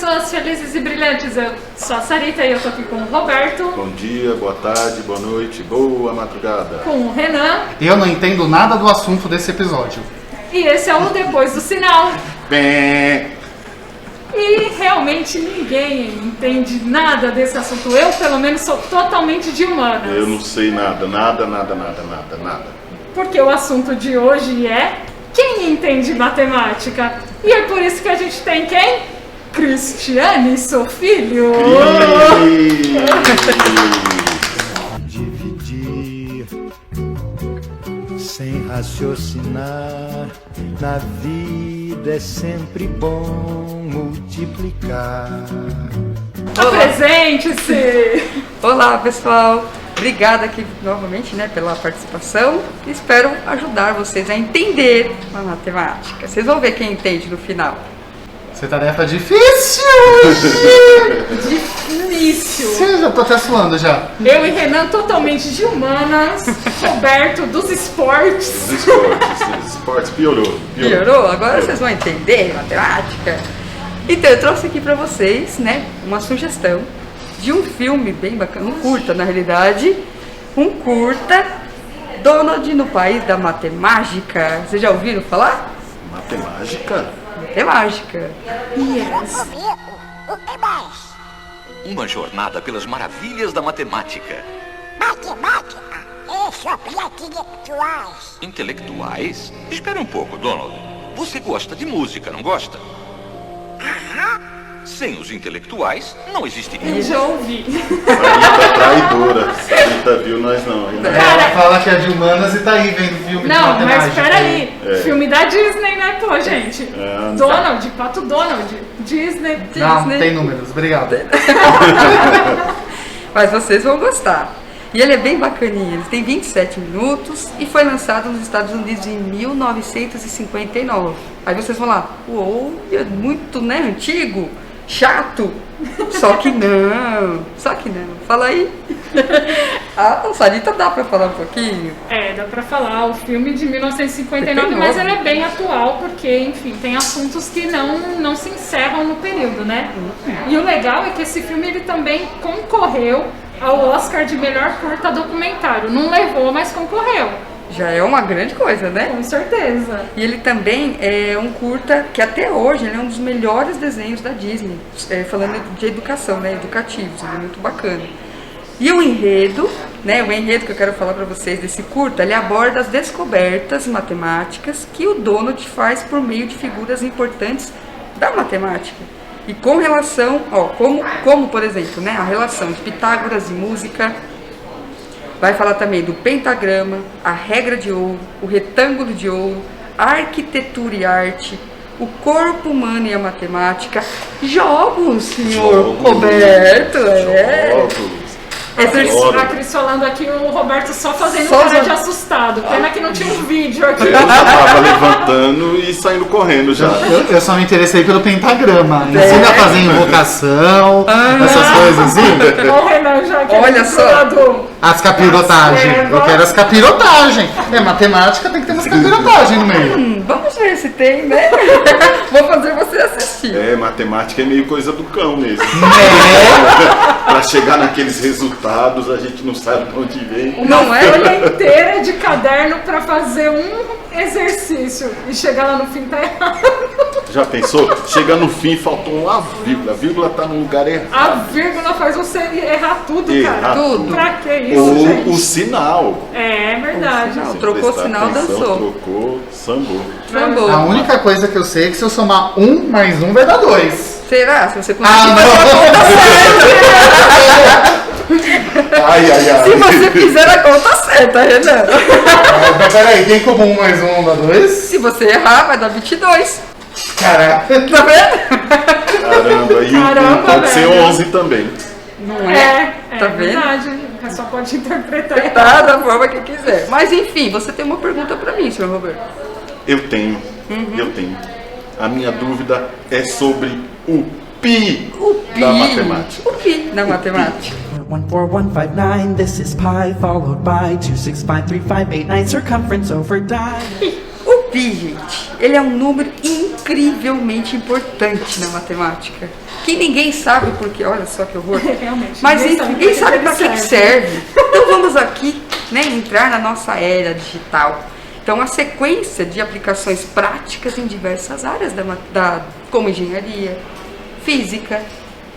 pessoas felizes e brilhantes. Eu sou a Sarita e eu tô aqui com o Roberto. Bom dia, boa tarde, boa noite, boa madrugada. Com o Renan. Eu não entendo nada do assunto desse episódio. E esse é o Depois do Sinal. Bem. E realmente ninguém entende nada desse assunto. Eu, pelo menos, sou totalmente de humanas. Eu não sei nada. Porque o assunto de hoje é quem entende matemática. E é por isso que a gente tem quem? Cristiane Sofilho. Dividir sem raciocinar, na vida é sempre bom multiplicar. Apresente-se! Olá, pessoal! Obrigada aqui novamente, pela participação. Espero ajudar vocês a entender a matemática. Vocês vão ver quem entende no final. Essa tarefa é difícil! Difícil! Sim, já tô até suando já. Eu e Renan totalmente de humanas, Roberto dos esportes. Esportes piorou. Piorou? Agora vocês vão entender matemática. Então, eu trouxe aqui pra vocês, uma sugestão de um filme bem bacana, um curta na realidade, Donald no País da Matemática. Vocês já ouviram falar? Matemática? Matemática. Yes. O que mais? Uma jornada pelas maravilhas da matemática. Matemática é sobre intelectuais. Intelectuais? Espera um pouco, Donald. Você gosta de música, não gosta? Aham. Sem os intelectuais, não existiria. Eu já ouvi. Sarita traidora. Sarita viu nós não. Ainda. Ela fala que é de humanas e tá aí vendo filme de Não, matemática. mas peraí. Filme da Disney, né, pô, gente? Donald, Pato Donald. Disney. Não, tem números, obrigado. Mas vocês vão gostar. E ele é bem bacaninha, ele tem 27 minutos e foi lançado nos Estados Unidos em 1959. Aí vocês vão lá, uou, é muito, antigo, chato. Só que não. Fala aí. A Sarita dá pra falar um pouquinho? É, dá pra falar. O filme de 1959, mas ele é bem atual, porque, enfim, tem assuntos que não se encerram no período, né? E o legal é que esse filme ele também concorreu ao Oscar de melhor curta documentário. Não levou, mas concorreu. Já é uma grande coisa, né? Com certeza. E ele também é um curta que até hoje ele é um dos melhores desenhos da Disney, falando de educação, educativos, ele é muito bacana. E o enredo que eu quero falar para vocês desse curta, ele aborda as descobertas matemáticas que o Donald faz por meio de figuras importantes da matemática. E com relação, como por exemplo, a relação de Pitágoras e música. Vai falar também do pentagrama, a regra de ouro, o retângulo de ouro, a arquitetura e arte, o corpo humano e a matemática, jogos, senhor Roberto. A Cris falando aqui, o Roberto só fazendo cara de assustado. Pena que não tinha um vídeo aqui. Eu já tava levantando e saindo correndo já. Eu só me interessei pelo pentagrama. Ensina a fazer invocação, essas coisas assim. Olha o Renan já aqui. Olha só. As capirotagens. Eu quero as capirotagens. Matemática tem que ter umas capirotagens no meio. Vamos ver se tem, Vou fazer você assistir. Matemática é meio coisa do cão mesmo. Pra chegar naqueles resultados, a gente não sabe de onde vem. Uma folha inteira de caderno pra fazer um exercício e chegar lá no fim tá errado. Já pensou? Chega no fim e faltou uma vírgula. A vírgula tá no lugar errado. A vírgula faz você errar tudo, cara. Tudo. Pra que isso, Ou gente? o sinal. É verdade. Trocou o sinal, dançou. Trocou, sambou. A única coisa que eu sei é que se eu somar 1 mais 1 vai dar 2. Será? Se você conseguir não. fazer a conta certa. Se você fizer a conta certa, Renan. Mas peraí, tem como 1 mais 1 dá 2? Se você errar, vai dar 22. Caraca. Tá vendo? Caramba, e Caramba, pode ser velho. 11 também. Não é? Tá vendo? Verdade. A pessoa pode interpretar errado. Tá da forma que quiser. Mas enfim, você tem uma pergunta pra mim, senhor Roberto. Eu tenho. A minha dúvida é sobre o pi da matemática. O pi da matemática. 14159, this is pi, followed by 2653589, circumference over die. O pi, gente, ele é um número incrivelmente importante na matemática. Que ninguém sabe porque, olha só que horror. Realmente. Mas ninguém sabe para que serve. Então vamos aqui, né, entrar na nossa era digital. Então, a sequência de aplicações práticas em diversas áreas, como engenharia, física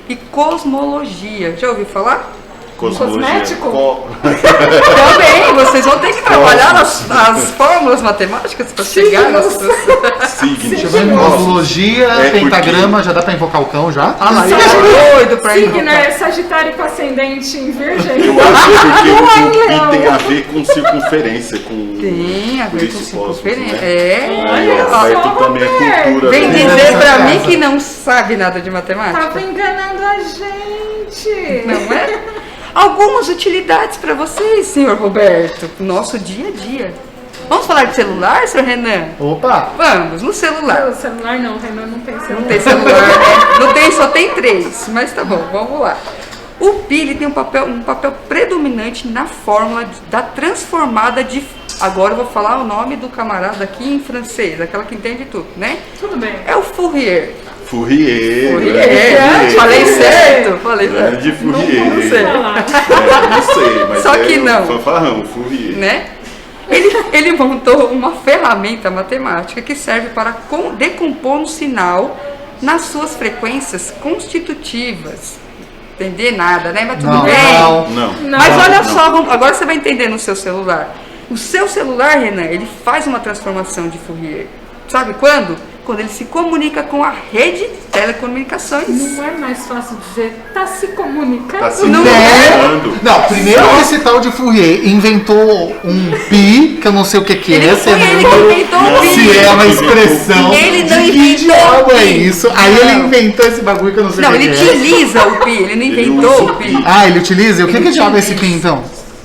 e cosmologia. Já ouviu falar? Cosmético? Também, vocês vão ter que trabalhar nas fórmulas matemáticas para chegar nas suas... Signos. Cosmologia, É pentagrama, já dá pra invocar o cão já? Ah, lá, eu doido pra Signo invocar. é Sagitário com ascendente em Virgem. Eu acho que o pi Leão. tem a ver com circunferência, com... Tem a por ver com esse cosmos, circunferência. né? É. Aí, ó, Olha Roberto só, também é Roberto. cultura. Vem né? dizer pra Casa. mim que não sabe nada de matemática. Tava enganando a gente. Não é? Algumas utilidades para vocês, senhor Roberto, no nosso dia a dia. Vamos falar de celular, senhor Renan? Opa! Vamos, no celular. O celular não, Renan não tem celular. Não tem celular, né? Não tem, só tem 3, mas tá bom, vamos lá. O pi ele tem um papel predominante na fórmula da transformada de... Agora eu vou falar o nome do camarada aqui em francês, aquela que entende tudo, né? Tudo bem. É o Fourier. Fourier. Falei certo? Falei certo. Grande Fourier. Não sei. Não sei, mas Só que não. fanfarrão, Fourier. Né? Ele montou uma ferramenta matemática que serve para decompor um sinal nas suas frequências constitutivas. Entender nada, né? Mas tudo Não, bem. Não. Mas olha não. só, agora você vai entender no seu celular. O seu celular, Renan, ele faz uma transformação de Fourier. Sabe quando? Quando ele se comunica com a rede de telecomunicações. Não é mais fácil dizer, tá se comunicando? Tá se Não comunicando. Não, primeiro esse tal de Fourier inventou um pi, que eu não sei o que é. Ele Você foi ele que não- inventou o pi. Se é uma expressão. Ele não de que inventou diabo o pi. é isso? Aí ele Não. inventou esse bagulho que eu não sei Não, o que ele é. utiliza o pi, ele não inventou usa o o pi. pi. Ah, ele utiliza? O que que diabo é esse pi então?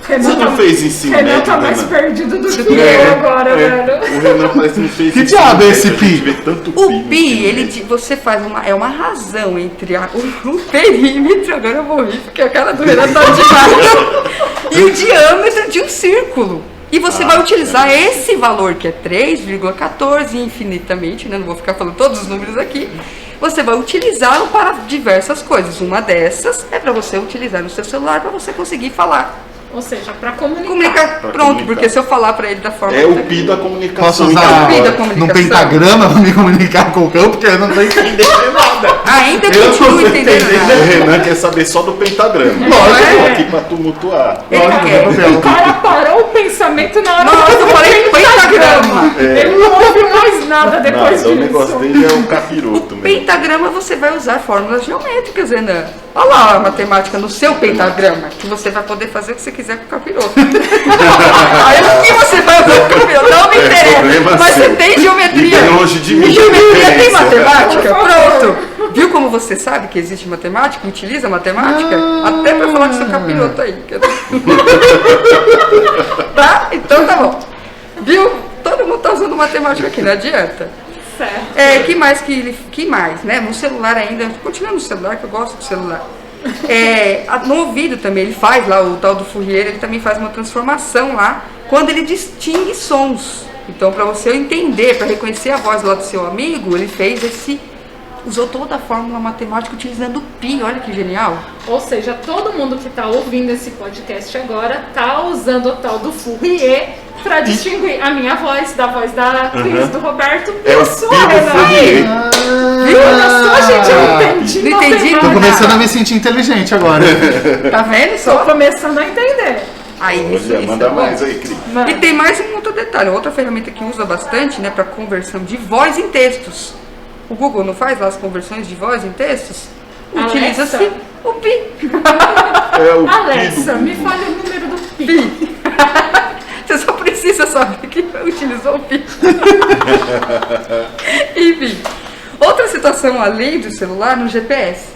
Você Renan não fez ensino Renan médio, tá mais Renan? perdido do que eu agora, velho. O Renan parece que não fez Que ensino diabo é médio, esse a gente pi? vê tanto O no pi, ensino ele, médio. você faz uma razão entre o perímetro, agora eu vou rir porque a cara do Renan tá demais, e o diâmetro de um círculo. E você vai utilizar esse valor que é 3,14 infinitamente, né? Não vou ficar falando todos os números aqui. Você vai utilizá-lo para diversas coisas. Uma dessas é para você utilizar no seu celular para você conseguir falar. Ou seja, pra comunicar. Comunicar. Pra Pronto, comunicar. porque se eu falar para ele da forma É que o tá pi aqui- da comunicação. Posso então, usar pi da agora. comunicação. num pentagrama pra me comunicar com o cão, porque eu não tô entendendo nada. Ainda Eu continuo não tô entendendo O nada. Renan quer saber só do pentagrama. Lógico. Eu tô aqui pra tumultuar. Ele quer. O cara parou o pensamento na hora Nossa, do eu falei pentagrama. Ele não ouviu mais nada depois Nada, o negócio disso. dele é o capiroto mesmo. Pentagrama você vai usar fórmulas geométricas, Renan. Olha lá a matemática no seu pentagrama, que você vai poder fazer o que você quiser com o capiroto. Aí o que você vai fazer com o capiroto? Não me interessa. problema Mas você seu. tem geometria. E longe de mim. E geometria tem Diferença. matemática? Pronto. Viu como você sabe que existe matemática? Utiliza matemática? Até pra falar com seu capiroto aí. Tá? Então tá bom. Viu? Todo mundo tá usando matemática aqui, não adianta. Certo. Que mais, né? No celular ainda, continuando no celular, que eu gosto do celular. No ouvido também, ele faz lá, o tal do Fourier, ele também faz uma transformação lá, quando ele distingue sons. Então, para você entender, para reconhecer a voz lá do seu amigo, ele usou toda a fórmula matemática utilizando o pi, olha que genial. Ou seja, todo mundo que tá ouvindo esse podcast agora tá usando o tal do Fourier pra distinguir a minha voz da voz da Cris, do Roberto e É a o sua, pi do Renan. Fourier. Viu? Olha só, gente, eu entendi. Não entendi, matemática. Tô começando a me sentir inteligente agora. Tá vendo Tô só? começando a entender. Aí, isso, Olha, isso manda é bom. mais aí, Cris. E tem mais um outro detalhe, outra ferramenta que usa bastante, né, para conversão de voz em textos. O Google não faz lá as conversões de voz em textos? Utiliza-se Alexa. o pi. É o Alexa, pi do me fale o número do pi. Você só precisa saber que utilizou o pi. Enfim, outra situação além do celular no GPS.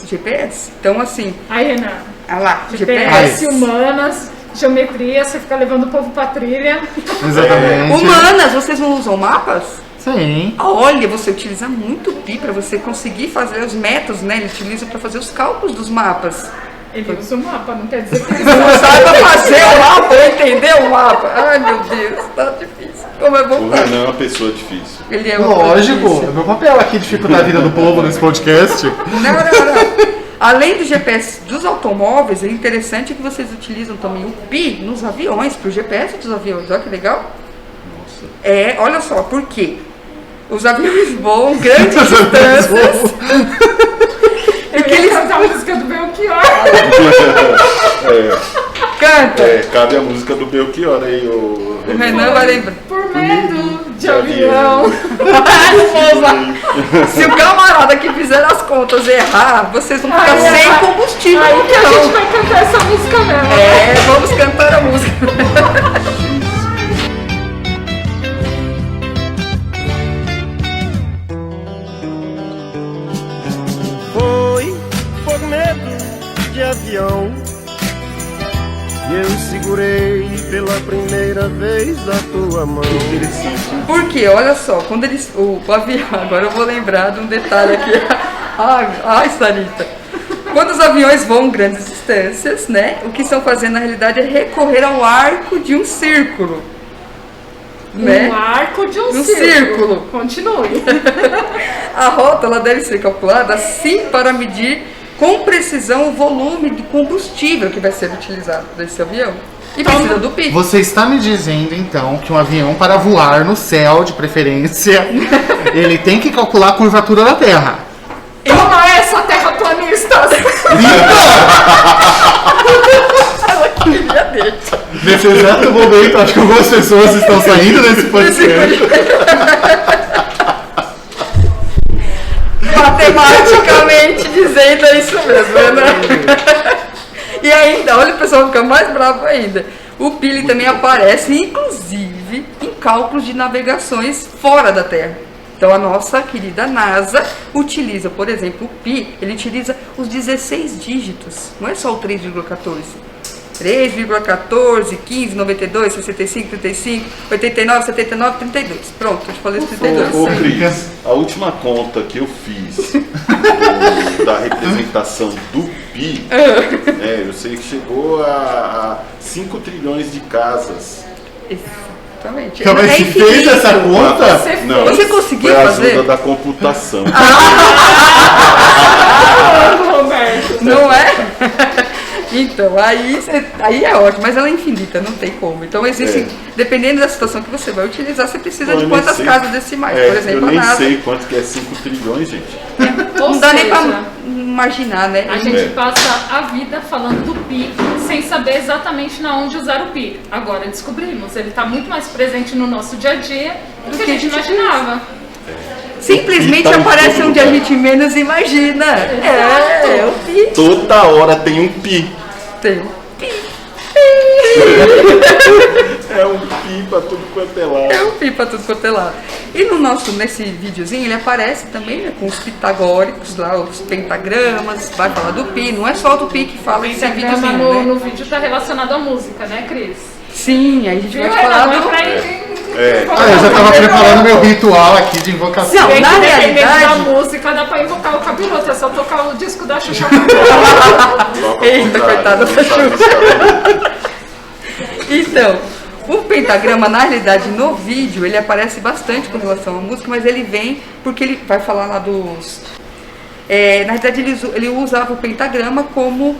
GPS. Então assim, Aí, Renan, olha lá, GPS, humanas, geometria, você fica levando o povo pra trilha. Exatamente. Humanas, vocês não usam mapas? Sim. Olha, você utiliza muito o pi para você conseguir fazer os métodos, né? Ele utiliza para fazer os cálculos dos mapas. Ele usa o mapa, não quer dizer que ele Você não sabe fazer o mapa, entender o mapa. Ai, meu Deus, tá difícil. Como vai O voltar. Renan é uma pessoa difícil. Ele é uma Lógico, pessoa é meu papel aqui dificultar a vida do povo nesse podcast. Não. Além do GPS dos automóveis, é interessante que vocês utilizam também o PI nos aviões, para o GPS dos aviões. Olha que legal. Nossa. Olha só, por quê? Os aviões voam grandes distâncias. Eu queria cantar a música do Belchior. Canta. Cabe a música do Belchior aí, o O Renan vai lembrar. Por medo de avião. Se o camarada que fizer as contas errar, vocês vão ficar sem combustível. Aí que a gente Então, vai cantar essa música mesmo. vamos cantar a música. Foi por medo de avião que eu segurei pela primeira vez a tua mão. Porque, olha só, quando eles. O avião. Agora eu vou lembrar de um detalhe aqui. Ai, Sarita. Quando os aviões voam grandes distâncias, né? O que estão fazendo na realidade é recorrer ao arco de um círculo. Né? Um arco de um círculo. Continue. A rota ela deve ser calculada assim para medir com precisão o volume de combustível que vai ser utilizado desse avião. E precisa do PI. Você está me dizendo, então, que um avião, para voar no céu, de preferência, ele tem que calcular a curvatura da Terra. Toma essa, terraplanista! Nesse exato momento, acho que algumas pessoas estão saindo desse podcast. Matematicamente dizendo é isso mesmo, né? E ainda, olha, o pessoal fica mais bravo ainda. O PI também aparece, inclusive, em cálculos de navegações fora da Terra. Então a nossa querida NASA utiliza, por exemplo, o PI, ele utiliza os 16 dígitos, não é só o 3,14. 3,14, 15, 92, 65, 35, 89, 79, 32. Pronto, eu te falei os 32. Ô Cris, a última conta que eu fiz da representação do PI, eu sei que chegou a 5 trilhões de casas. Exatamente. Mas você fez essa conta? Não, Você conseguiu foi a fazer? ajuda da computação. Roberto. Não é? Então, aí é ótimo, mas ela é infinita, não tem como. Então existe, dependendo da situação que você vai utilizar, você precisa de quantas casas decimais, por exemplo, eu a nem NASA. sei quanto que é 5 trilhões, gente. Não dá nem pra imaginar, né? A gente passa a vida falando do PI sem saber exatamente na onde usar o PI. Agora descobrimos, ele está muito mais presente no nosso dia a dia do que a gente imaginava. Simplesmente aparece onde a gente menos imagina. É o PI. Toda hora tem um pi. Tem um PI. É um pi pra tudo quanto é lado. É um PI pra tudo quanto é lado. E nesse videozinho ele aparece também, né, com os pitagóricos lá, os pentagramas, vai falar do PI, não é só do PI que fala esse Pentagrama videozinho, né? no vídeo está relacionado à música, né, Cris? Sim, aí a gente Viu? vai falar do... Eu já tava preparando meu ritual aqui de invocação. Não, na Dependendo da realidade... música, dá pra invocar o capiroto, é só tocar o disco da Xuxa. Eita, coitada da Xuxa. Então, o pentagrama, na realidade, no vídeo, ele aparece bastante com relação à música, mas ele vem porque ele vai falar lá dos... na realidade, ele usava o pentagrama como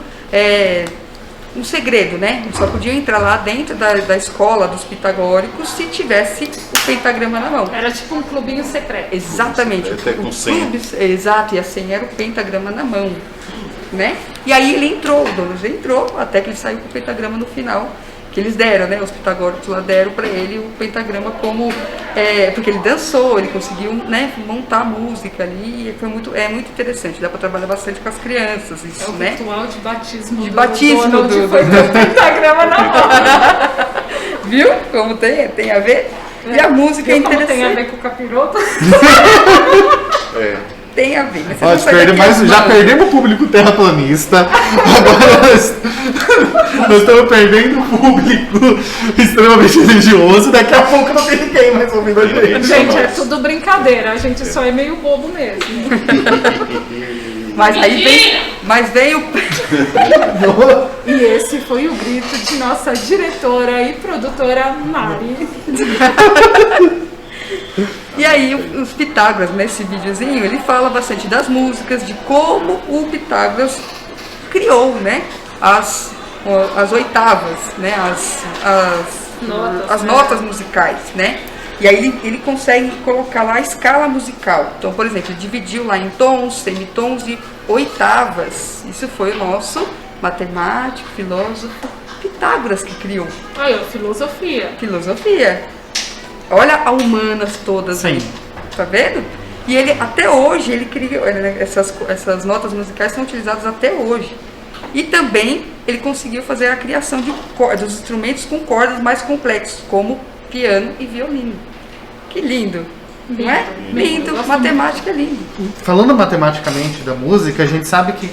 um segredo, né? Ele só podia entrar lá dentro da escola dos pitagóricos se tivesse o pentagrama na mão. Era tipo um clubinho secreto. Exatamente. Até com senha. Exato, e a senha era o pentagrama na mão, né? E aí ele entrou, o dono já entrou, até que ele saiu com o pentagrama no final, que eles deram, né? Os pitagóricos lá deram para ele o pentagrama como... porque ele dançou, ele conseguiu, né, montar a música ali, e foi muito interessante, dá para trabalhar bastante com as crianças, isso, É o né? ritual de batismo. De batismo do foi com o pentagrama na mão. Viu como tem a ver? E a música é Viu como interessante. tem a ver com o capiroto? Tem a ver. Mas você Ó, não sai daqui já amando. perdemos o público terraplanista. Agora nós estamos perdendo o público extremamente religioso. Daqui a pouco não tem ninguém mais ouvindo a gente. Gente, é tudo brincadeira, a gente só é meio bobo mesmo. Mas veio E esse foi o grito de nossa diretora e produtora Mari. E aí os Pitágoras, nesse videozinho, ele fala bastante das músicas, de como o Pitágoras criou, né, as oitavas, né, as notas musicais, né. E aí ele consegue colocar lá a escala musical. Então, por exemplo, ele dividiu lá em tons, semitons e oitavas. Isso foi o nosso matemático, filósofo Pitágoras que criou. Aí, ó, filosofia. Filosofia. Olha a humanas todas aí, tá vendo? E ele, até hoje, ele criou, essas notas musicais são utilizadas até hoje. E também ele conseguiu fazer a criação dos instrumentos com cordas mais complexos, como piano e violino. Que lindo, não é? Lindo, matemática é lindo. Falando matematicamente da música, a gente sabe que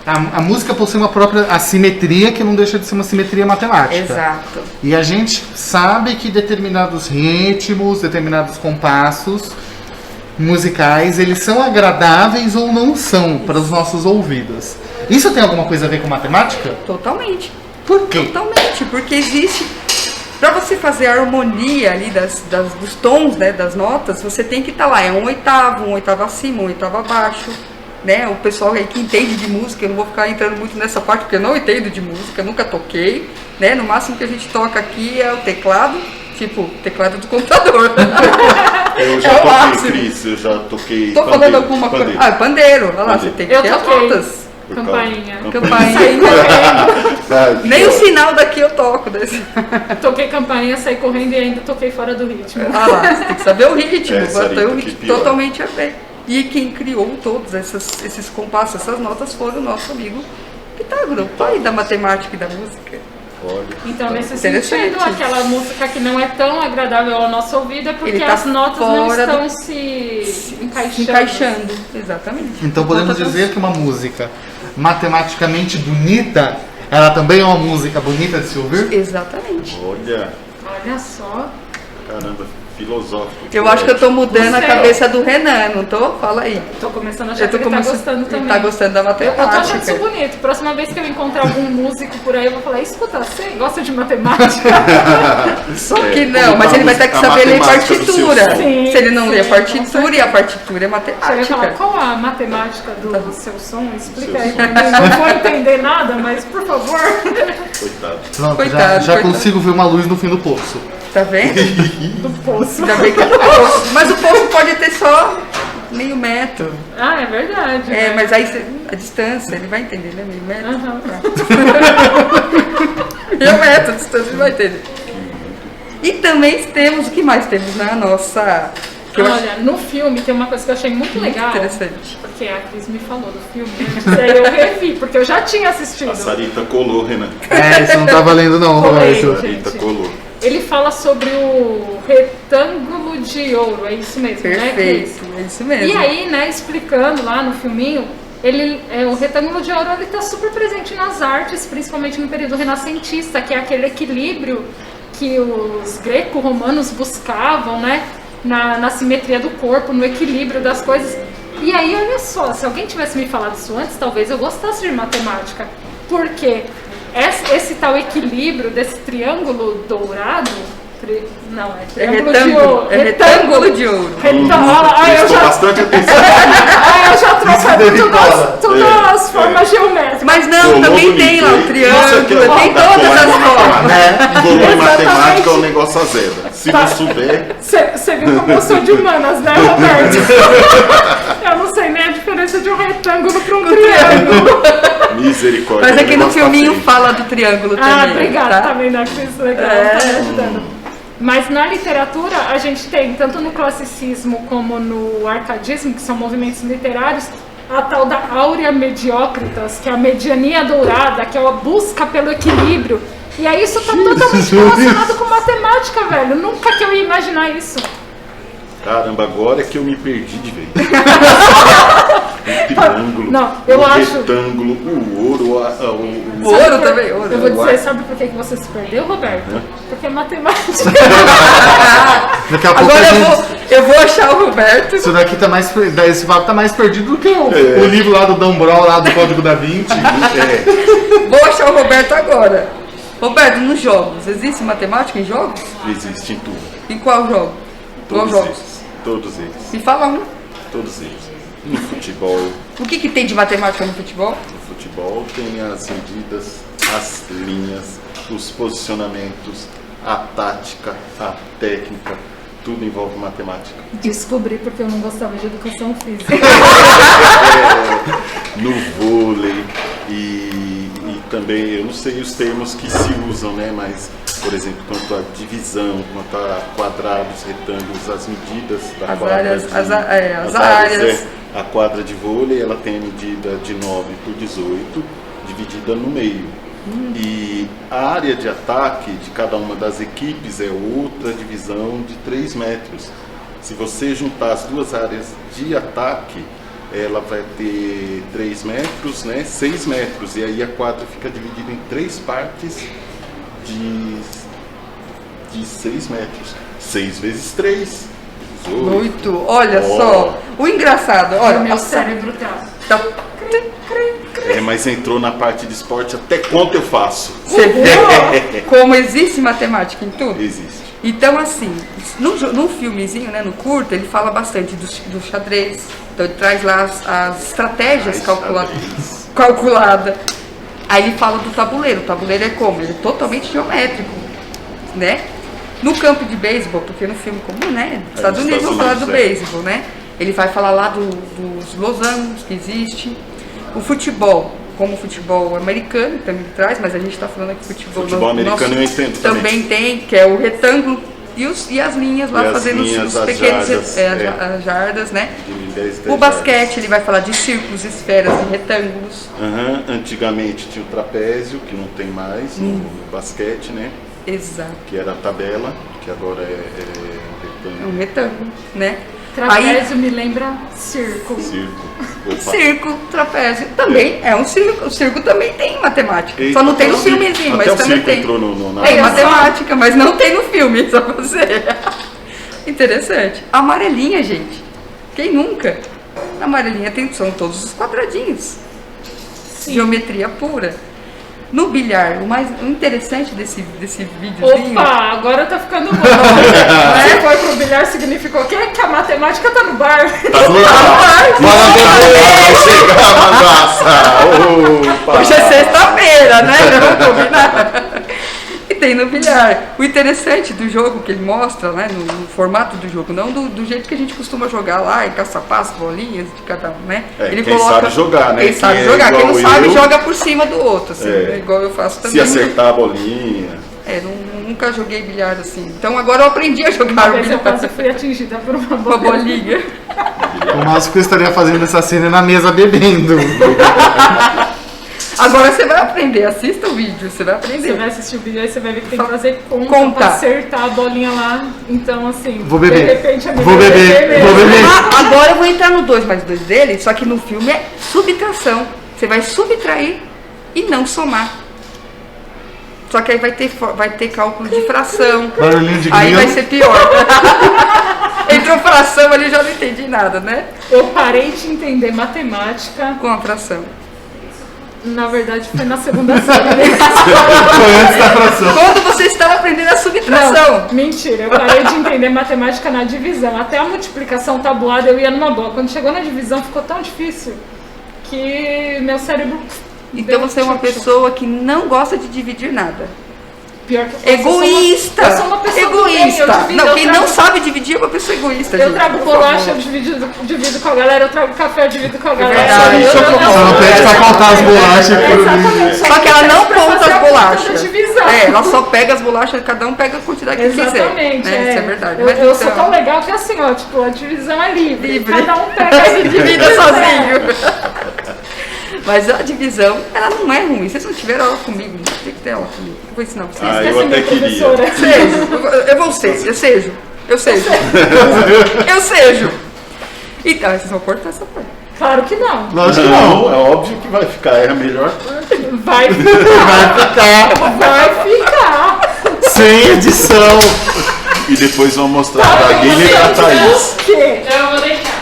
a música possui uma própria assimetria que não deixa de ser uma simetria matemática. Exato. E a gente sabe que determinados ritmos, determinados compassos musicais, eles são agradáveis ou não são para os nossos ouvidos. Isso tem alguma coisa a ver com matemática? Totalmente. Por quê? Totalmente, porque existe... Para você fazer a harmonia ali dos tons, né, das notas, você tem que estar lá, é um oitavo acima, um oitavo abaixo, né? O pessoal aí que entende de música, eu não vou ficar entrando muito nessa parte porque eu não entendo de música, nunca toquei, né? No máximo que a gente toca aqui é o teclado, tipo, teclado do computador. Eu já toquei, Cris, eu já toquei. Tô falando alguma coisa. Ah, pandeiro, olha lá, você tem que ter as toquei. notas. Campainha. Nem o sinal daqui eu toco desse. Toquei campainha, saí correndo e ainda toquei fora do ritmo. Ah lá, você tem que saber o ritmo, Sarita, o ritmo totalmente a ver. E quem criou todos esses compassos, essas notas, foi o nosso amigo Pitágoras, o pai da matemática e da música. Olha. Então, nesse sentido, aquela música que não é tão agradável ao nosso ouvido é porque Tá as notas não estão se encaixando. Exatamente. Então podemos dizer que uma música matematicamente bonita, ela também é uma música bonita de se ouvir? Exatamente. Olha só. Caramba, filosófico. Eu acho que eu tô mudando a Você- cabeça do Renan, não tô? Fala aí. Tô começando a achar que ele tá gostando também. Ele tá gostando da Eu tô achando matemática. isso bonito. Próxima vez que eu encontrar algum músico por aí, eu vou falar: escuta, você gosta de matemática? Só que não, mas ele vai ter que saber ler partitura. Sim, Se ele não ler a sim, partitura, e a partitura é Você vai falar: matemática. qual a matemática do seu som? Explica aí pra mim. Não vou entender nada, mas por favor. Coitado. Pronto, Coitado, já coitado. consigo ver uma luz no fim do poço. Tá vendo? Do poço. Ainda bem que é do poço. Mas o poço pode ter só meio metro. Ah, é verdade. É, né? mas aí a distância, ele vai entender, né? Meio metro. Aham. Meio metro a distância, ele vai entender. E também temos, o que mais temos na nossa... Que eu acho Olha, no filme tem uma coisa que eu achei muito legal. interessante. Porque a Cris me falou do filme, e aí eu revi, porque eu já tinha assistido. A Sarita colou, Renan. Isso não tá valendo não, Colei. Roberto. A Sarita gente. colou. Ele fala sobre o retângulo de ouro, é isso mesmo, né, Cris? Perfeito, é isso mesmo. E aí, né, explicando lá no filminho, o retângulo de ouro ele está super presente nas artes, principalmente no período renascentista, que é aquele equilíbrio que os greco-romanos buscavam, né, na simetria do corpo, no equilíbrio das coisas. E aí, olha só, se alguém tivesse me falado isso antes, talvez eu gostasse de matemática, porque esse tal equilíbrio desse triângulo dourado, não, é triângulo de ouro. É retângulo de ouro. Eu Prestou já bastante atenção. eu já trouxe todas as formas geométricas. Mas não, Colou também no tem lá o Nintendo. triângulo, Isso aqui é tem da todas colar as de formas. Colou em Exatamente. matemática, o negócio azeda. Se não souber, Você viu como eu sou de humanas, né, Roberto? Eu não sei nem a diferença de um retângulo para um triângulo. misericórdia. Mas o aqui no negócio tá filminho feio. fala do triângulo também. Ah, obrigada, tá? tá vendo? Que isso é legal, tá me ajudando. Mas na literatura a gente tem, tanto no classicismo como no arcadismo, que são movimentos literários, a tal da áurea mediocritas, que é a mediania dourada, que é a busca pelo equilíbrio. E aí isso tá totalmente relacionado com matemática, velho. Nunca que eu ia imaginar isso. Caramba, agora é que eu me perdi de vez. O triângulo, Não, eu o acho- retângulo, o ouro, O ouro também, ouro. Eu vou dizer, sabe por que você se perdeu, Roberto? Porque é matemática. Daqui a pouco Agora a eu gente... vou. Eu vou achar o Roberto. Isso daqui tá mais. Esse papo tá mais perdido do que o livro lá do Dan Brown, lá do Código da Vinci. Vou achar o Roberto agora. Roberto, nos jogos, existe matemática em jogos? Existe em tudo. Em qual jogo? Qual Todos jogos? eles. Todos eles. Me fala um. Todos eles. No futebol. O que tem de matemática no futebol? No futebol tem as medidas, as linhas, os posicionamentos, a tática, a técnica. Tudo envolve matemática. Descobri porque eu não gostava de educação física. No vôlei e também, eu não sei os termos que se usam, né? Mas, por exemplo, quanto à divisão, quanto a quadrados, retângulos, as medidas da As quadra. áreas, As áreas. A quadra de vôlei, ela tem a medida de 9 por 18, dividida no meio. E a área de ataque de cada uma das equipes é outra divisão de 3 metros. Se você juntar as duas áreas de ataque, ela vai ter 3 metros, né? 6 metros. E aí a quadra fica dividida em 3 partes de 6 metros. 6 vezes 3. 18. Muito. Olha só. O engraçado, olha. Meu cérebro tá. Mas entrou na parte de esporte, até conta eu faço. Você vê como existe matemática em tudo? Existe. Então, assim, no filmezinho, né, no curto, ele fala bastante do xadrez. Então, ele traz lá as estratégias calculadas. Aí ele fala do tabuleiro. O tabuleiro é como? Ele é totalmente geométrico, né? No campo de beisebol, porque no filme comum, né? Nos Estados Unidos vão falar do beisebol, né? Ele vai falar lá dos losangos que existe. O futebol, como o futebol americano também traz, mas a gente está falando aqui futebol americano eu entendo também tem, que é o retângulo e as linhas lá fazendo os pequenos jardas, jardas, né? O basquete, ele vai falar de círculos, esferas e retângulos. Antigamente tinha o trapézio, que não tem mais no basquete, né? Exato. Que era a tabela, que agora é um retângulo, né? Trapézio me lembra circo. Circo, trapézio. Também é um circo. O circo também tem matemática. Só não tem no filmezinho, mas também tem. Tem matemática, mas não tem no filme, só você. Interessante. A amarelinha, gente. Quem nunca? A amarelinha são todos os quadradinhos. Sim. Geometria pura. No bilhar, o interessante desse videozinho... Opa, agora tá ficando bom. Você foi pro bilhar, significou o quê? Que a matemática tá no bar. Tá no bar. Vai chegar, hoje é sexta-feira, né? Vamos combinar. E tem no bilhar. O interessante do jogo que ele mostra, né? No formato do jogo, não do jeito que a gente costuma jogar lá, e caçapar as bolinhas de cada um, né? Ele quem sabe jogar, né? Quem sabe jogar, quem não sabe joga por cima do outro, assim, né? Igual eu faço também. Se acertar a bolinha. Nunca joguei bilhar assim. Então agora eu aprendi a jogar bilhar. Eu quase fui atingida por uma bolinha. O máximo que eu estaria fazendo essa cena é na mesa bebendo. Agora você vai aprender, assista o vídeo, você vai aprender. Você vai assistir o vídeo, aí você vai ver que tem que fazer conta pra acertar a bolinha lá. Então, assim, vou beber. De repente a vou beber. Agora eu vou entrar no 2 mais 2 dele, só que no filme é subtração. Você vai subtrair e não somar. Só que aí vai ter cálculo de fração. Barulhinho de grilo. Aí vai ser pior. Entrou fração, ali já não entendi nada, né? Eu parei de entender matemática com a fração. Na verdade, foi na segunda série. Foi antes da fração. Quando você estava aprendendo a subtração. Não, mentira, eu parei de entender matemática na divisão. Até a multiplicação tabuada eu ia numa boa. Quando chegou na divisão ficou tão difícil que meu cérebro... Então você é uma pessoa que não gosta de dividir nada. Pior que egoísta. Eu sou uma pessoa egoísta. Não, quem não sabe dividir é uma pessoa egoísta. Eu trago bolacha, eu divido com a galera, eu trago café, eu divido com a galera. Só não pede pra contar as bolachas. Só que ela não conta as bolachas. Ela só pega as bolachas, cada um pega a quantidade que quiser. Exatamente. Isso é verdade. Eu sou tão legal que assim, ó, tipo, a divisão é livre. Cada um pega e divide sozinho. Mas a divisão, ela não é ruim. Vocês não tiveram aula comigo, tem que ter aula comigo. Eu vou ensinar vocês. Eu até queria. Eu sejo. Então, vocês vão cortar essa parte. Claro que não. Lógico que não. É óbvio que vai ficar, é a melhor parte. Vai ficar. Sem edição. E depois vão mostrar pra Guilherme e pra Thaís. O quê? Eu vou deixar.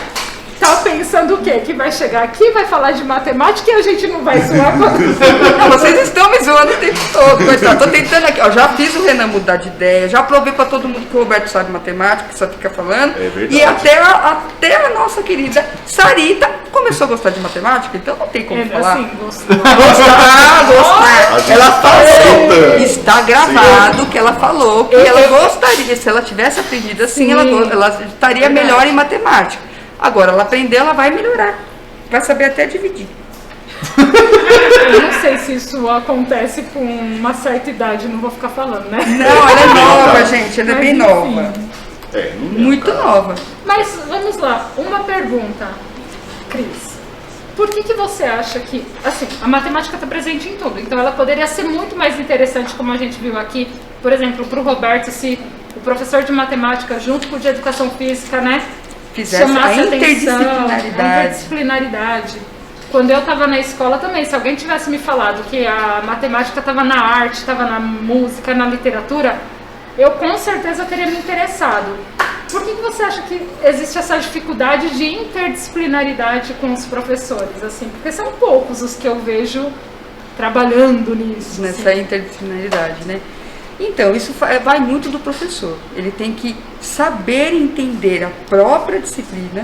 Tá pensando o quê? Que vai chegar aqui, vai falar de matemática e a gente não vai zoar Não, vocês estão me zoando o tempo todo, coitado. Tô tentando aqui, ó, já fiz o Renan mudar de ideia, já provei pra todo mundo que o Roberto sabe matemática, que só fica falando. É verdade. E até a nossa querida Sarita começou a gostar de matemática, então não tem como falar. assim, gostou. Gostar. Ela falou, aceitando. está gravado que ela falou que ela gostaria, se ela tivesse aprendido assim, ela estaria melhor em matemática. Agora, ela aprendeu, ela vai melhorar. Vai saber até dividir. Eu não sei se isso acontece com uma certa idade, não vou ficar falando, né? Não, ela é nova, gente, ela é bem Mas, enfim. nova. Não é, Muito cara. nova. Mas vamos lá, uma pergunta, Cris. Por que você acha que, assim, a matemática está presente em tudo, então ela poderia ser muito mais interessante, como a gente viu aqui, por exemplo, para o Roberto, se o professor de matemática, junto com o de educação física, né, Fizesse a chamasse atenção, interdisciplinaridade. a interdisciplinaridade. Quando eu estava na escola também, se alguém tivesse me falado que a matemática estava na arte, estava na música, na literatura, eu com certeza teria me interessado. Por que você acha que existe essa dificuldade de interdisciplinaridade com os professores? Assim, porque são poucos os que eu vejo trabalhando nisso. Nessa interdisciplinaridade, né? Então, isso vai muito do professor. Ele tem que saber entender a própria disciplina,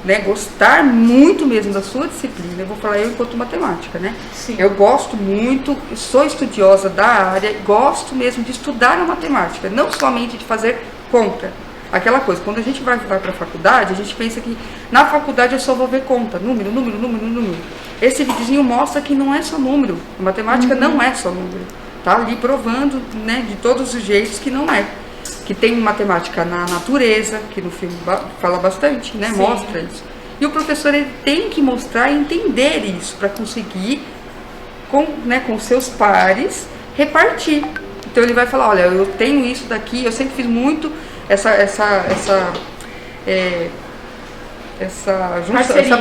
né? Gostar muito mesmo da sua disciplina. Eu vou falar eu enquanto matemática, né? Sim. Eu gosto muito, sou estudiosa da área, gosto mesmo de estudar a matemática, não somente de fazer conta. Aquela coisa, quando a gente vai para a faculdade, a gente pensa que na faculdade eu só vou ver conta, número. Esse videozinho mostra que não é só número, a matemática não é só número. Tá ali provando, né, de todos os jeitos que não é. Que tem matemática na natureza, que no filme fala bastante, né, mostra isso. E o professor ele tem que mostrar e entender isso para conseguir, com seus pares, repartir. Então ele vai falar, olha, eu tenho isso daqui, eu sempre fiz muito essa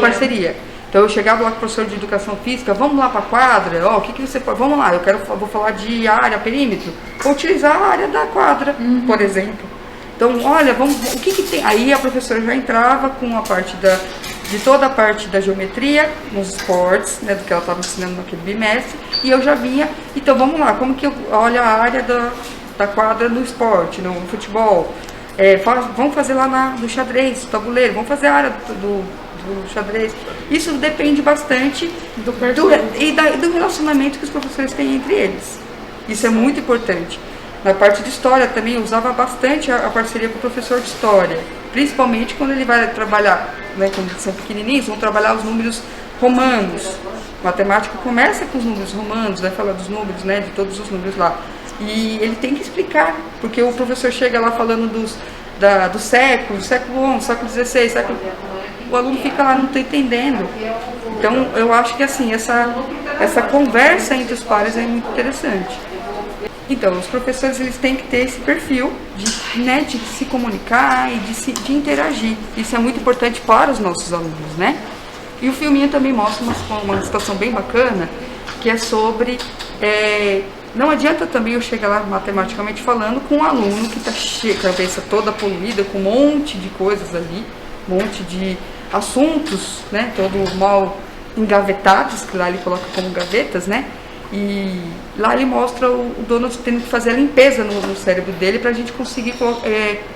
parceria. Então eu chegava lá com o professor de educação física, vamos lá para a quadra, ó, o que você pode, vamos lá, vou falar de área, perímetro, vou utilizar a área da quadra, por exemplo. Então, olha, o que tem? Aí a professora já entrava com a parte de toda a parte da geometria nos esportes, né, do que ela estava ensinando naquele bimestre, e eu já vinha, então vamos lá, como que eu olho a área da quadra no esporte, no futebol, vamos fazer lá no xadrez, do tabuleiro, vamos fazer a área do xadrez. Isso depende bastante do relacionamento que os professores têm entre eles. Isso é muito importante. Na parte de história também eu usava bastante a parceria com o professor de história, principalmente quando ele vai trabalhar, né, quando eles são pequenininhos, vão trabalhar os números romanos. Matemática começa com os números romanos, vai falar dos números, né, de todos os números lá. E ele tem que explicar, porque o professor chega lá falando do século XI, século XVI, o aluno fica lá, não está entendendo. Então, eu acho que assim, essa conversa entre os pares é muito interessante. Então, os professores eles têm que ter esse perfil de se comunicar e de interagir. Isso é muito importante para os nossos alunos, né? E o filminho também mostra uma situação bem bacana, que é sobre... não adianta também eu chegar lá matematicamente falando com um aluno que está cheio, com a cabeça toda poluída, com um monte de coisas ali, um monte de assuntos, né, todo mal engavetados, que lá ele coloca como gavetas, né, e lá ele mostra o Donald tendo que fazer a limpeza no cérebro dele para a gente conseguir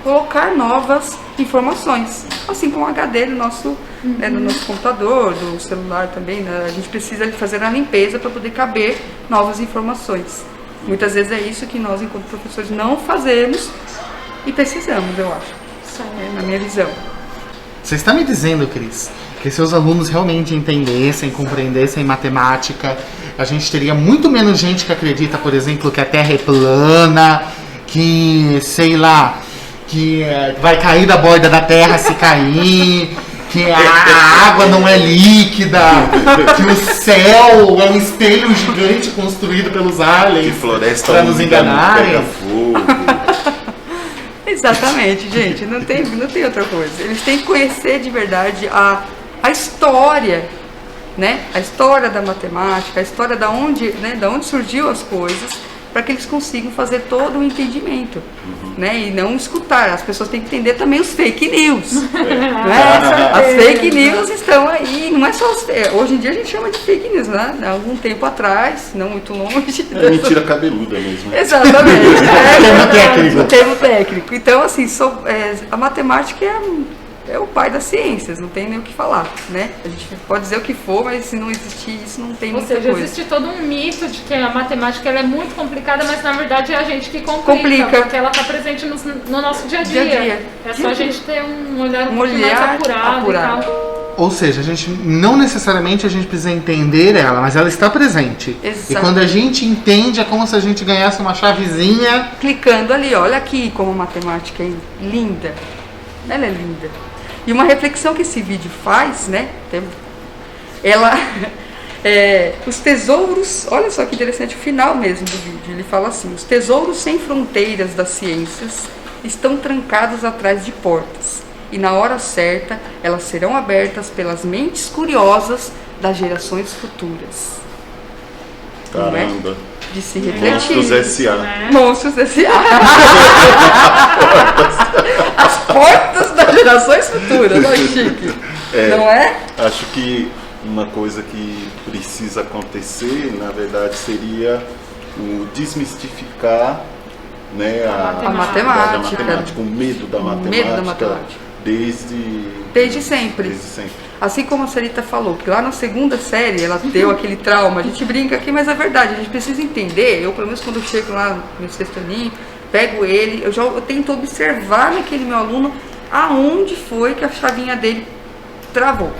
colocar novas informações, assim como o HD do nosso, do nosso computador, do celular também, né, a gente precisa fazer a limpeza para poder caber novas informações. Muitas vezes é isso que nós, enquanto professores, não fazemos e precisamos, eu acho, na minha visão. Você está me dizendo, Cris, que se os alunos realmente entendessem, compreendessem matemática, a gente teria muito menos gente que acredita, por exemplo, que a Terra é plana, que, sei lá, que vai cair da borda da Terra se cair, que a água não é líquida, que o céu é um espelho gigante construído pelos aliens para nos enganarem. Exatamente, gente, não tem outra coisa. Eles têm que conhecer de verdade a história, né? A história da matemática, a história da onde surgiu as coisas, para que eles consigam fazer todo o entendimento, né? E não escutar. As pessoas têm que entender também os fake news. Né? As fake news estão aí, não é só hoje em dia a gente chama de fake news, né? Há algum tempo atrás, não muito longe. É mentira cabeluda mesmo. Né? Exatamente. Técnico. Termo técnico. Então, assim, a matemática é o pai das ciências, não tem nem o que falar, né? A gente pode dizer o que for, mas se não existir isso, não tem muita coisa. Ou seja, existe todo um mito de que a matemática ela é muito complicada, mas na verdade é a gente que complica. Porque ela está presente no nosso dia a dia. É só a gente ter um olhar um pouco mais apurado e tal. Ou seja, a gente não necessariamente a gente precisa entender ela, mas ela está presente. Exato. E quando a gente entende, é como se a gente ganhasse uma chavezinha. Clicando ali, olha aqui como a matemática é linda. Ela é linda. E uma reflexão que esse vídeo faz, né? Os tesouros, olha só que interessante o final mesmo do vídeo. Ele fala assim: os tesouros sem fronteiras das ciências estão trancados atrás de portas. E na hora certa, elas serão abertas pelas mentes curiosas das gerações futuras. Caramba. De se refletir. Monstros S.A. Monstros S.A. As portas das gerações futuras. Olha que chique. Não é? Acho que uma coisa que precisa acontecer, na verdade, seria o desmistificar, né, a matemática, o medo da matemática. Desde sempre. Assim como a Sarita falou, que lá na segunda série ela deu aquele trauma, a gente brinca aqui, mas é verdade, a gente precisa entender. Eu, pelo menos, quando eu chego lá no meu sexto aninho, pego ele, eu tento observar naquele meu aluno aonde foi que a chavinha dele travou.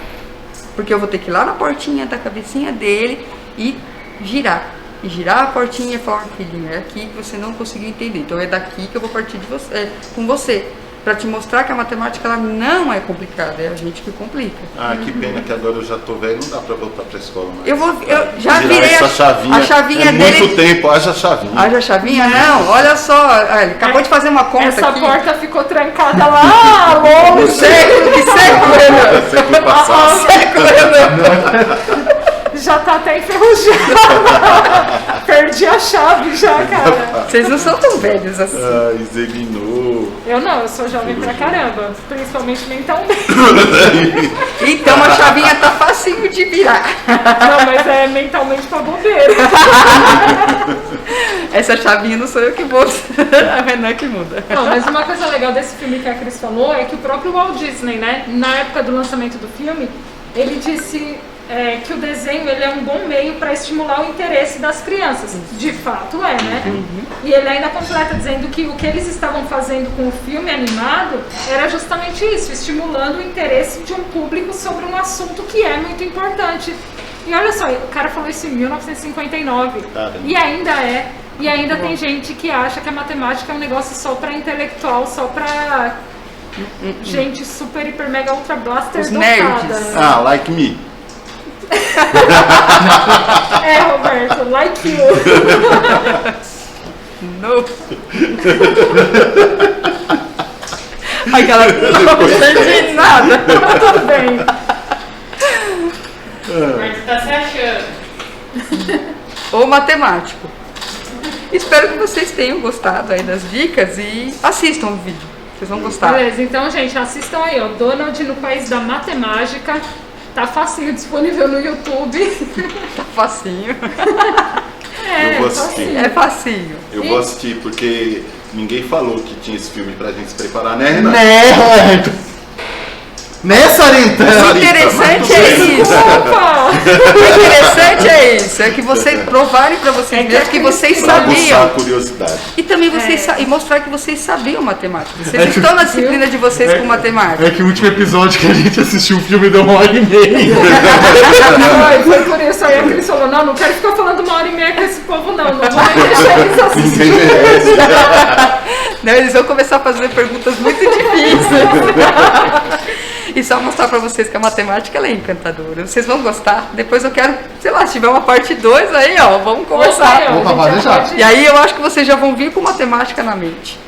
Porque eu vou ter que ir lá na portinha da cabecinha dele e girar. E girar a portinha e falar: filhinho, é aqui que você não conseguiu entender, então é daqui que eu vou partir com você. Para te mostrar que a matemática ela não é complicada, é a gente que complica. Ah, que pena que agora eu já tô velho, não dá para voltar para a escola mais. Eu já virei essa chavinha, a chavinha dele. Muito tempo, haja chavinha. Haja chavinha? Não, olha só, ele acabou de fazer uma conta essa aqui. Essa porta ficou trancada lá, longe. Que século, Renan? Século passado. Século, Renan. Já tá até enferrujado. Perdi a chave já, cara. Vocês não são tão velhos assim. Ah, examinou. Eu não, eu sou jovem pra caramba. Principalmente mentalmente. Então a chavinha tá facinho de virar. Não, mas é mentalmente pra bobeira. Essa chavinha não sou eu que vou. A Renan que muda. Não, mas uma coisa legal desse filme que a Cris falou é que o próprio Walt Disney, né? Na época do lançamento do filme, ele disse... que o desenho ele é um bom meio para estimular o interesse das crianças. De fato é, né? E ele ainda completa dizendo que o que eles estavam fazendo com o filme animado era justamente isso, estimulando o interesse de um público sobre um assunto que é muito importante. E olha só, o cara falou isso em 1959. E ainda é. E ainda tem gente que acha que a matemática é um negócio só para intelectual, só para gente super, hiper, mega, ultra blaster Os dotada. nerds. Ah, like me. É, Roberto, like you. No. Aquela não entendi nada. Tudo bem. Mas tá se achando. Ou matemático. Espero que vocês tenham gostado aí das dicas e assistam o vídeo. Vocês vão gostar. Beleza, então, gente, assistam aí, ó. Donald no País da Matemática. Tá facinho, disponível no YouTube. Tá facinho. Eu vou assistir. É facinho. Eu vou assistir porque ninguém falou que tinha esse filme pra gente se preparar, né, Renan? Né, Sarita? O interessante é isso. O interessante é isso. É que vocês provarem pra vocês mesmos que vocês sabiam. A curiosidade. E também vocês e mostrar que vocês sabiam matemática. Vocês estão na disciplina de vocês com matemática. É que o último episódio que a gente assistiu o filme deu 1h30. Não, foi por isso aí que eles falaram: não quero ficar falando 1h30 com esse povo, não. Não vou nem deixar eles assistirem. Não, eles vão começar a fazer perguntas muito difíceis. E só mostrar pra vocês que a matemática ela é encantadora. Vocês vão gostar. Depois eu quero, sei lá, se tiver uma parte 2 aí, ó, vamos conversar. Opa, pode deixar. E aí eu acho que vocês já vão vir com matemática na mente.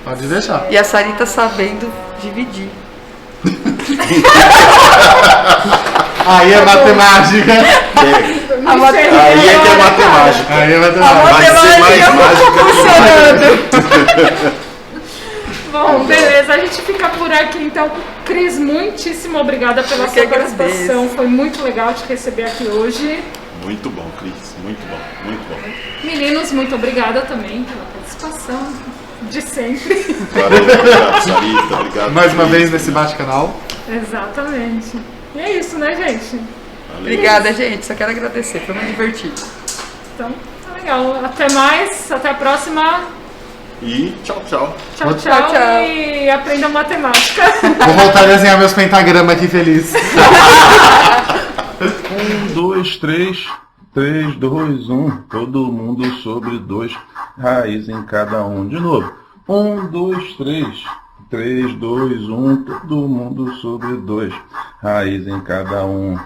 Pode deixar. E a Sarita sabendo dividir. Aí é matemática. A matemática. Aí é que é matemática. Aí vai ter A Vai ser mais mágica funcionando. Bom, beleza, a gente fica por aqui então. Cris, muitíssimo obrigada pela Eu sua que participação. agradeço. Foi muito legal te receber aqui hoje. Muito bom, Cris. Muito bom, muito bom. Meninos, muito obrigada também pela participação de sempre. Obrigado, Sarita. Obrigado. Mais uma Cris. vez nesse bate-canal. Exatamente. E é isso, né, gente? Valeu. Obrigada, gente. Só quero agradecer. Foi muito divertido. Então, tá legal. Até mais, até a próxima. E tchau, tchau. Tchau, tchau, Tchau, tchau. e aprenda matemática. Vou voltar a desenhar meus pentagramas aqui feliz. 1, 2, 3, 3, 2, 1. Todo mundo sobre 2, raiz em cada um. De novo. 1, 2, 3, 3, 2, 1. Todo mundo sobre 2, raiz em cada um.